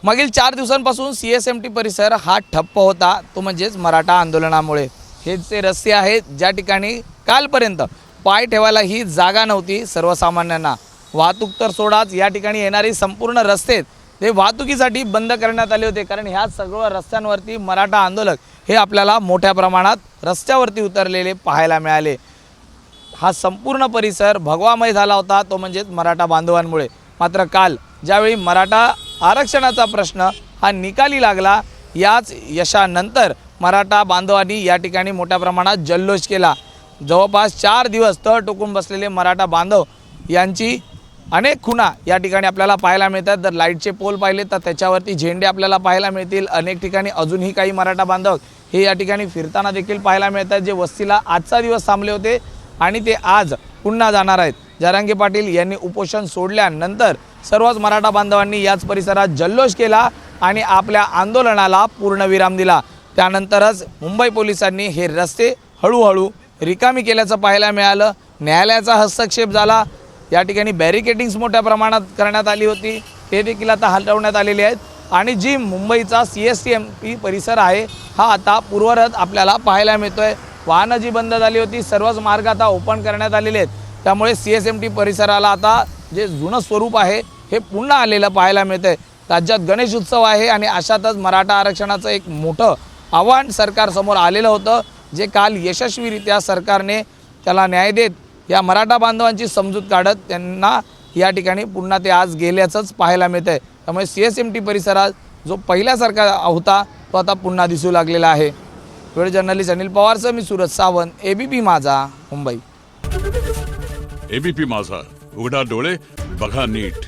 मागील 4 दिवसांपासून CSMT परिसर हा ठप्प होता, तो म्हणजेच मराठा आंदोलनामुळे। हे जे रस्ते आहेत ज्या ठिकाणी कालपर्यंत पाय ठेवायला ही जागा नव्हती सर्वसामान्यांना, वाहतूक तर सोडाच, या ठिकाणी येणारे संपूर्ण रस्ते ते वाहतुकीसाठी बंद करण्यात आले होते। कारण ह्या सगळ्या रस्त्यांवरती मराठा आंदोलक हे आपल्याला मोठ्या प्रमाणात रस्त्यावरती उतरलेले पाहायला मिळाले। हा संपूर्ण परिसर भगवामय झाला होता, तो म्हणजेच मराठा बांधवांमुळे। मात्र काल ज्यावेळी मराठा आरक्षणाचा प्रश्न हा निकाली लागला, याच यशानंतर मराठा बांधवांनी या ठिकाणी मोठ्या प्रमाणात जल्लोष केला। जवळपास 4 दिवस तळ टोकून बसलेले मराठा बांधव यांची अनेक खुणा या ठिकाणी आपल्याला पाहायला मिळतात। जर लाईटचे पोल पाहिले तर त्याच्यावरती झेंडे आपल्याला पाहायला मिळतील। अनेक ठिकाणी अजूनही काही मराठा बांधव हे या ठिकाणी फिरताना देखील पाहायला मिळतात, जे वस्तीला आजचा दिवस थांबले होते आणि ते आज पुन्हा जाणार आहेत। जरांगे पाटील यांनी उपोषण सोडल्यानंतर सर्वच मराठा बांधवांनी याच परिसरात जल्लोष केला आणि आपल्या आंदोलनाला पूर्णविराम दिला। त्यानंतरच मुंबई पोलिसांनी हे रस्ते हळूहळू रिकामी केल्याचं पाहायला मिळालं। न्यायालयाचा हस्तक्षेप झाला, या ठिकाणी बॅरिकेडिंग्स मोठ्या प्रमाणात करण्यात आली होती, ते देखील आता हलवण्यात आलेले आहेत आणि जी मुंबईचा CSMT परिसर आहे हा आता पूर्वरत आपल्याला पाहायला मिळतोय। वाहनं जी बंद झाली होती सर्वच मार्ग आता ओपन करण्यात आलेले आहेत, त्यामुळे CSMT परिसराला आता जे जुनं स्वरूप आहे हे पुन्हा आलेलं पाहायला मिळतंय। राज्यात गणेश उत्सव आहे आणि अशातच मराठा आरक्षणाचं एक मोठं आव्हान सरकारसमोर आलेलं होतं, जे काल यशस्वीरित्या सरकारने त्याला न्याय देत या मराठा बांधवांची समजूत काढत त्यांना या ठिकाणी पुन्हा ते आज गेल्याचंच पाहायला मिळतंय। त्यामुळे CSMT परिसरात जो पहिल्यासारखा होता तो आता पुन्हा दिसू लागलेला आहे। व्हिडिओ जर्नलिस्ट अनिल पवारसह मी सूरज सावंत, ABP माझा, मुंबई। ABP माझा, उघडा डोळे बघा नीट।